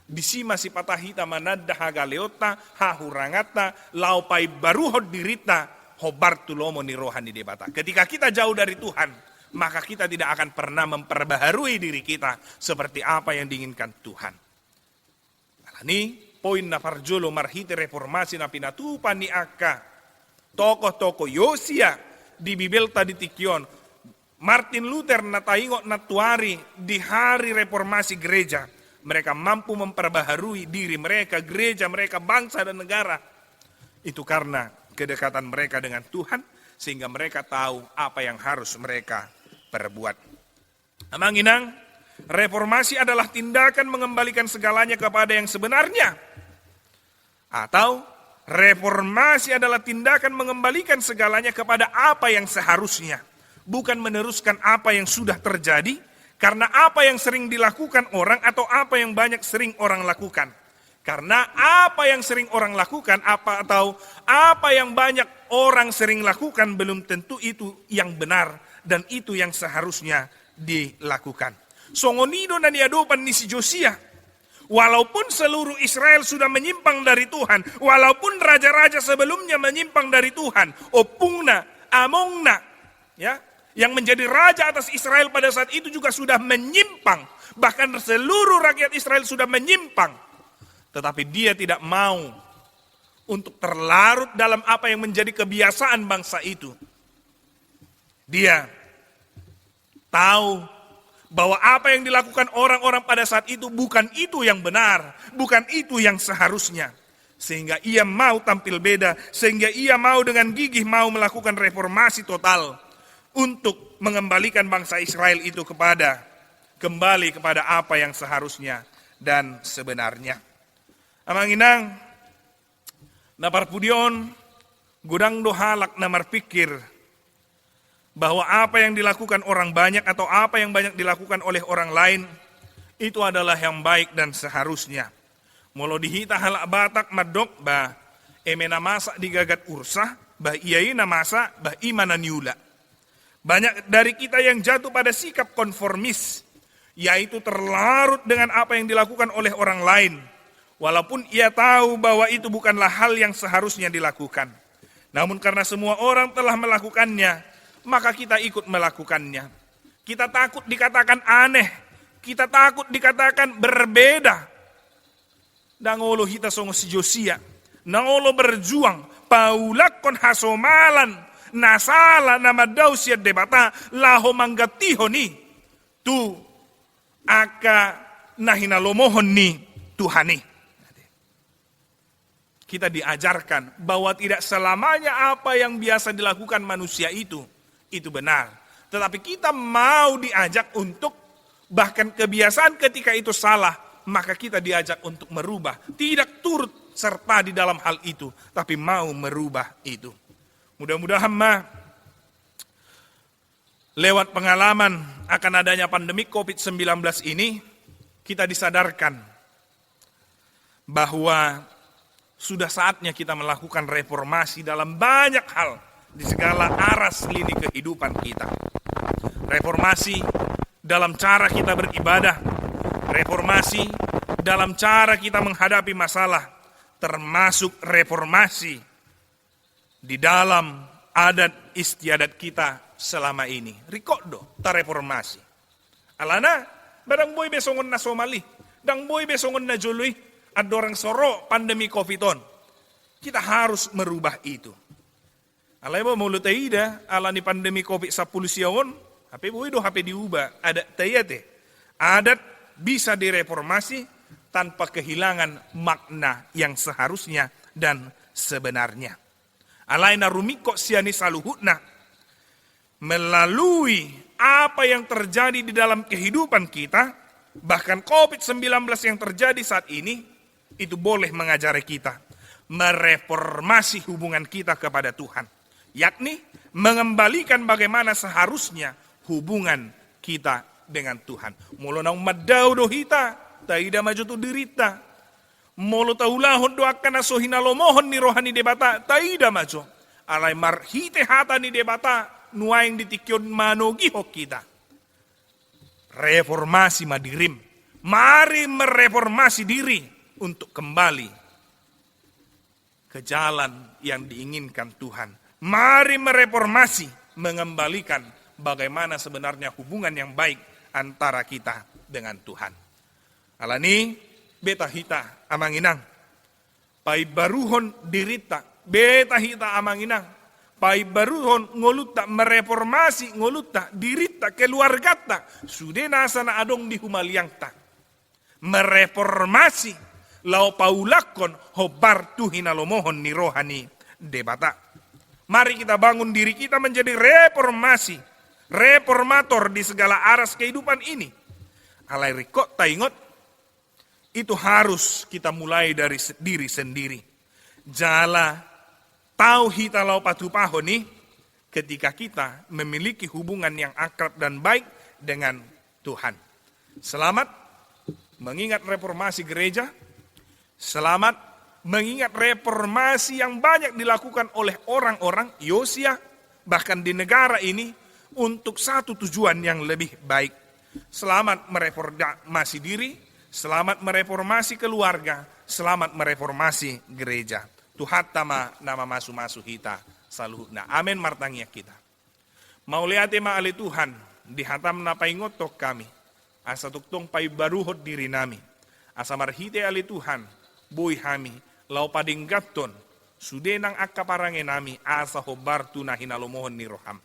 Disima si patahita manadda hagaleota, hahurangata, laupai baruhod dirita, hobar tulomo ni rohani debata. Ketika kita jauh dari Tuhan, maka kita tidak akan pernah memperbaharui diri kita seperti apa yang diinginkan Tuhan. Alani poin na parjolo marhite reformasi na pinatupan ni Aka, tokoh-tokoh Yosia di Bibelta di Tikyon, Martin Luther na taingo na tuari di hari reformasi gereja. Mereka mampu memperbaharui diri mereka, gereja mereka, bangsa dan negara. Itu karena kedekatan mereka dengan Tuhan, sehingga mereka tahu apa yang harus mereka perbuat. Amang inang, reformasi adalah tindakan mengembalikan segalanya kepada yang sebenarnya. Atau reformasi adalah tindakan mengembalikan segalanya kepada apa yang seharusnya. Bukan meneruskan apa yang sudah terjadi, karena apa yang sering dilakukan orang atau apa yang banyak sering orang lakukan. Karena apa yang sering orang lakukan atau apa yang banyak orang sering lakukan belum tentu itu yang benar dan itu yang seharusnya dilakukan. Songonido na niadopan ni si Josia. Walaupun seluruh Israel sudah menyimpang dari Tuhan, walaupun raja-raja sebelumnya menyimpang dari Tuhan, Opungna, Amongna, ya, yang menjadi raja atas Israel pada saat itu juga sudah menyimpang. Bahkan seluruh rakyat Israel sudah menyimpang. Tetapi dia tidak mau untuk terlarut dalam apa yang menjadi kebiasaan bangsa itu. Dia tahu bahwa apa yang dilakukan orang-orang pada saat itu bukan itu yang benar, bukan itu yang seharusnya. Sehingga ia mau tampil beda, sehingga ia mau dengan gigih mau melakukan reformasi total untuk mengembalikan bangsa Israel itu kembali kepada apa yang seharusnya dan sebenarnya. Amang inang, naparpudion, gudang dohalak na marpikir bahwa apa yang dilakukan orang banyak atau apa yang banyak dilakukan oleh orang lain itu adalah yang baik dan seharusnya. Molo dihita halak batak madok bah emena masa digagat ursah bah iyai namasa bah imana niula. Banyak dari kita yang jatuh pada sikap konformis, yaitu terlarut dengan apa yang dilakukan oleh orang lain, walaupun ia tahu bahwa itu bukanlah hal yang seharusnya dilakukan. Namun karena semua orang telah melakukannya, maka kita ikut melakukannya. Kita takut dikatakan aneh, kita takut dikatakan berbeda. Dangolo hita songo si Josia, nangolo berjuang, paulak kon hasomalan, nasala nama daw siya debata, laho manggatiho ni, tu aka nahinalomohon ni Tuhani. Kita diajarkan bahwa tidak selamanya apa yang biasa dilakukan manusia itu benar. Tetapi kita mau diajak untuk bahkan kebiasaan ketika itu salah, maka kita diajak untuk merubah. Tidak turut serta di dalam hal itu, tapi mau merubah itu. Mudah-mudahan lewat pengalaman akan adanya pandemi COVID-19 ini, kita disadarkan bahwa sudah saatnya kita melakukan reformasi dalam banyak hal di segala aras lini kehidupan kita. Reformasi dalam cara kita beribadah, reformasi dalam cara kita menghadapi masalah, termasuk reformasi di dalam adat istiadat kita selama ini. Rikodo ta reformasi. Alana, barang boy besongon na Somali, dang boy besongon na Jului, ada orang soro pandemi COVID-on. Kita harus merubah itu. Alay mo mulut taida, ala ni pandemi COVID-10 siyaon, HP boy do HP diubah. Adat tayate. Adat bisa direformasi tanpa kehilangan makna yang seharusnya dan sebenarnya. Alay na rumiko siya ni saluhutna. Melalui apa yang terjadi di dalam kehidupan kita, bahkan COVID-19 yang terjadi saat ini, itu boleh mengajari kita mereformasi hubungan kita kepada Tuhan. Yakni mengembalikan bagaimana seharusnya hubungan kita dengan Tuhan. Mulu nang madau dohita, taida maju tu dirita. Mulu taulahon doakan aso hinalomohon ni rohani debata, taida maju. Alay marhite hata ni debata, nuaing ditikyon manogihok kita. Reformasi madirim. Mari mereformasi diri untuk kembali ke jalan yang diinginkan Tuhan. Mari mereformasi, mengembalikan bagaimana sebenarnya hubungan yang baik antara kita dengan Tuhan. Alani beta hita amanginang. Pai baruhon dirita, beta hita amanginang. Pai baruhon ngoluta mereformasi ngoluta dirita keluargata. Sudah nasana adong di humaliangta. Mereformasi lau paulakon hobar tuhina lomohon ni rohani debata. Mari kita bangun diri kita menjadi reformasi, reformator di segala aras kehidupan ini. Alai rikot taingot, itu harus kita mulai dari diri sendiri. Jala tahu hita lau patupaho nih, ketika kita memiliki hubungan yang akrab dan baik dengan Tuhan. Selamat mengingat reformasi gereja, selamat mengingat reformasi yang banyak dilakukan oleh orang-orang Yosia, bahkan di negara ini, untuk satu tujuan yang lebih baik. Selamat mereformasi diri, selamat mereformasi keluarga, selamat mereformasi gereja. Tuhan tama nama masu-masu hita saluhna. Amin martangia kita. Mau lihat ma ali Tuhan, dihatam na paingotok kami. Asa tuktong pai baruhot diri nami. Asa marhite ali Tuhan, boy hami, lau padinggaton, sudenang akaparange nami, asa hobar tuna hinalomohon ni roham.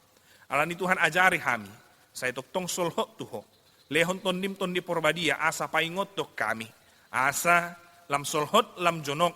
Alani Tuhan ajari hami, saya tuktong solhot tuho, lehon tondim tondi porbadia, asa paingotok kami. Asa lam solhot lam jonok,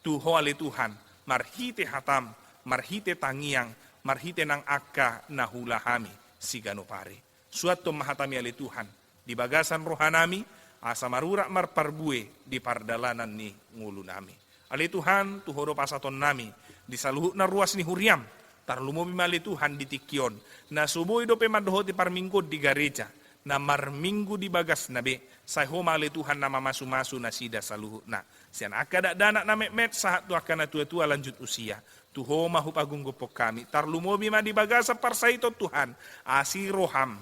tuho ali Tuhan, marhite hatam, marhite tangiang, marhite nang akka nahula hami, siganupari. Suatu mahatami ali Tuhan, di bagasan rohanami, asa marura marparbue di pardalanan ni ngulu nami. Ali Tuhan, tuhoro pasaton nami, di saluhut na ruas ni huriam, tarlumobi mali Tuhan di tikyon, na suboy do pemadoho di parminggo di gareja, na marminggu di bagas nabe, sayho mali Tuhan na mamasu-masu na sida saluhut na. Sian akada dana na met sahat tu akan na tua-tua lanjut usia, tuho mahupagung gopok kami, tarlumobi ma di bagasa parsaito Tuhan, asi roham,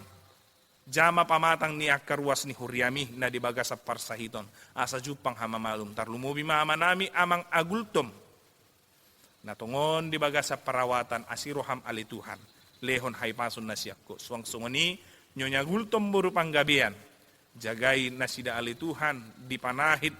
jama pamatang ni akaruas ni huriami na dibaga sa parsahiton. Asa jupang hamamalum. Tarlumubi mama nami amang agultom. Natungon dibaga sa parawatan asiroham ali Tuhan. Lehon haipason na siyako. Suang sungoni nyonya gultom burupang gabian. Jagay na sida ali Tuhan. Dipanahit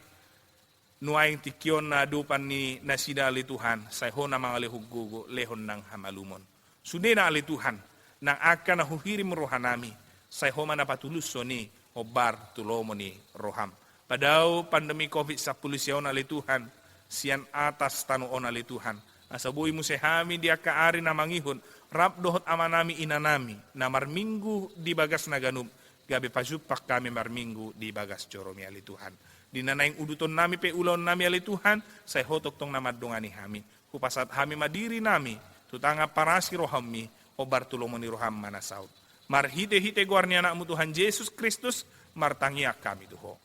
nuayang tikyon na dupan ni na sida ali Tuhan. Sayho na mga lihugugo lehon ng hamalumon. Sude na ali Tuhan. Nang aka na huhirim rohanami. Saya homa na patuluso ni obar tulomo ni roham. Padao pandemi COVID-19 siyaw na li Tuhan, siyan atas tanuon na li Tuhan. Asabuhi mo sehami dia kaari na mangihon, rap dohot amanami inanami, na marminggu di bagas na ganub, gabi pajupak kami marminggu di bagas joromi ali Tuhan. Di nanayang uduton nami pe ulon nami ali Tuhan, saya hotok tong namadungan ni hami. Kupasat hami madiri nami, tutanga parasi rohami, obar tulomo ni roham manasaud. Marhite-hite guarnia anakmu Tuhan Yesus Kristus, martangia kami tuho.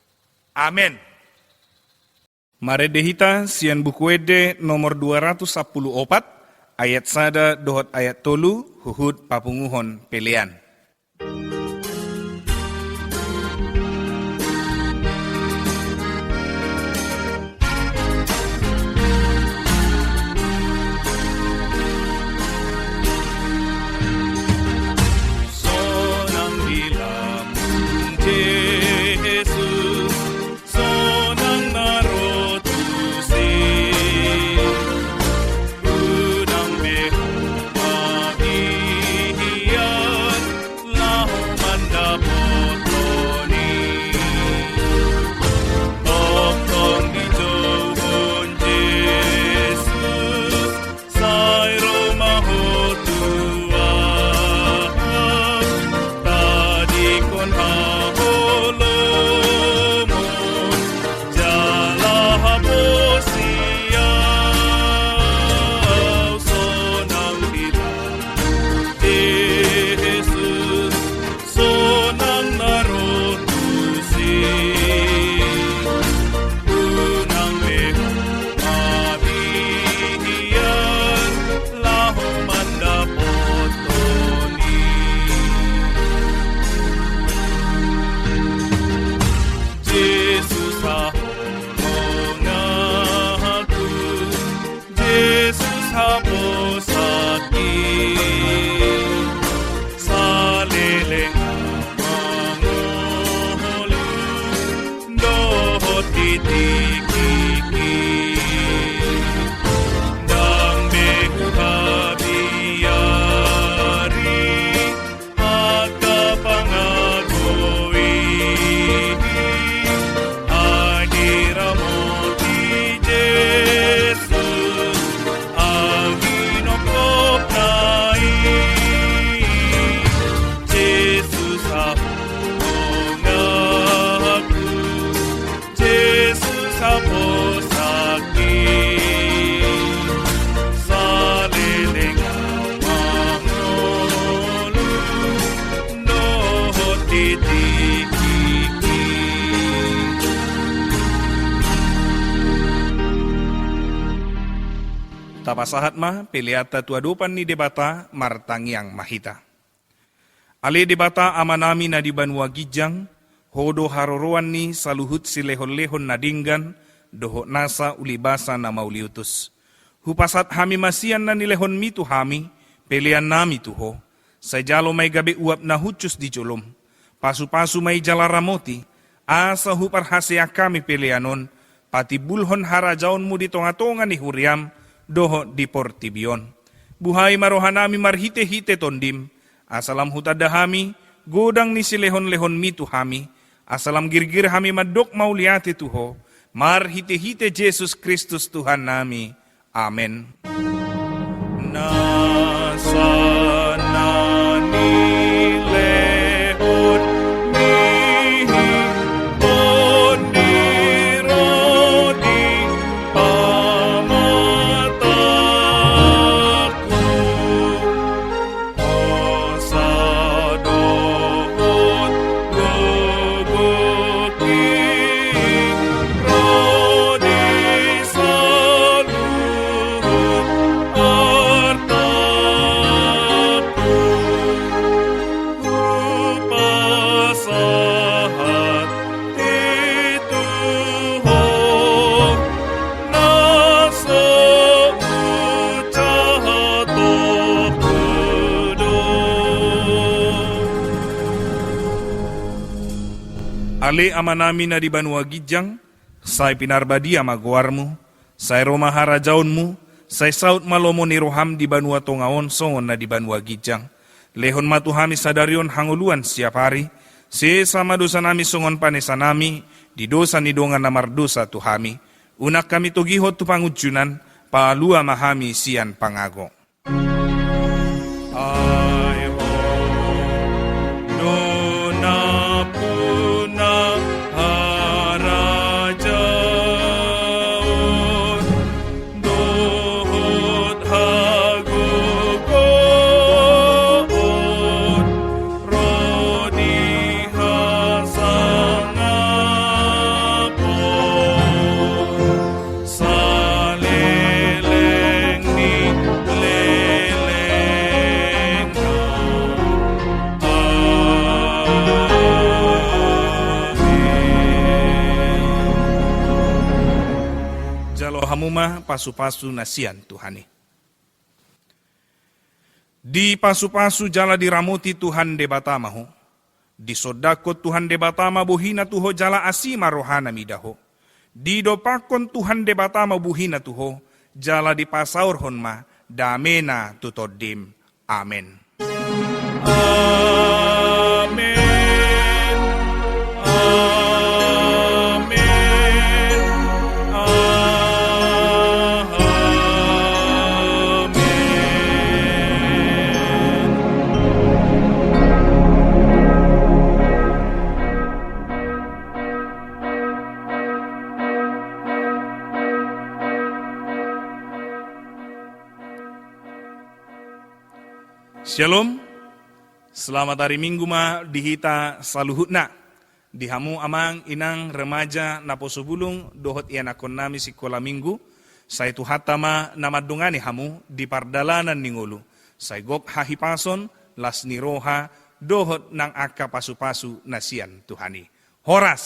Amen. Maredehita sian buku ede nomor 214, ayat sada dohot ayat tolu, huhud papunguhon pelian. o sakit sa lilingang mangolo no titikiki. Tapasahat ma piliata tuadupan ni debata martangiang mahita. Ale debata amanami na di Banua Gijang, hodo haroroan ni saluhut si lehon-lehon na dinggan, doho nasa ulibasa na mauliutus. Hupasat hami masian na nilehon mitu hami, pilian nami tuho. Sa jalo may gabi uap na hucus di julom. Pasu-pasu may jalaramoti, asa huparhasya kami pilianon, pati bulhon harajaon mo di tonga-tonga ni huriam, doho di portibion. Buhay marohanami marhite-hite tondim, asalam hutadahami, godang ni silehon-lehon mitu hami, asalam girgir hami madok mauliati tuho, marhite-hite Jesus Kristus Tuhan nami. Amen. Nasa nani lehon mihi bonirodi pamataku osadohon gogoki rodi saluhut artaku upasahat tituho nasa ucahato kudo. Ali amanami na di Banua Gijang, say pinarbadia magwarmu, say romahara jaunmu, say saut malomo ni roham di Banua Tongaon songon na di Banua Gijang. Lehon matuhami sadarion hanguluan siap hari, si sama dosa nami songon panesa nami, di dosa ni dongan namar dosa tuhami. Unak kami tugihot tu pangujunan, palua mahami sian pangago. Ay ho, dona puna harajaon, dohot hagogoon, rodi hasangapon, saleleng ni leleng na. Amen. Jalo hamuma pasu-pasu nasian Tuhani. Di pasu-pasu jala diramuti Tuhan debatamaho. Di sodako Tuhan debatama buhina tuho jala asima rohana midaho. Di dopakon Tuhan debatama buhina tuho jala di pasaur honma damena tutodim. Amen. Amen. Amen. Amen. Shalom, selamat hari Minggu ma dihita saluhutna. Dihamu amang inang remaja naposo bulung dohot ian akon nami sikola minggu. Say tuhatama namadungani hamu di pardalanan ningolu. Say gok hahipason las niroha dohot nang aka pasu-pasu nasian Tuhani. Horas!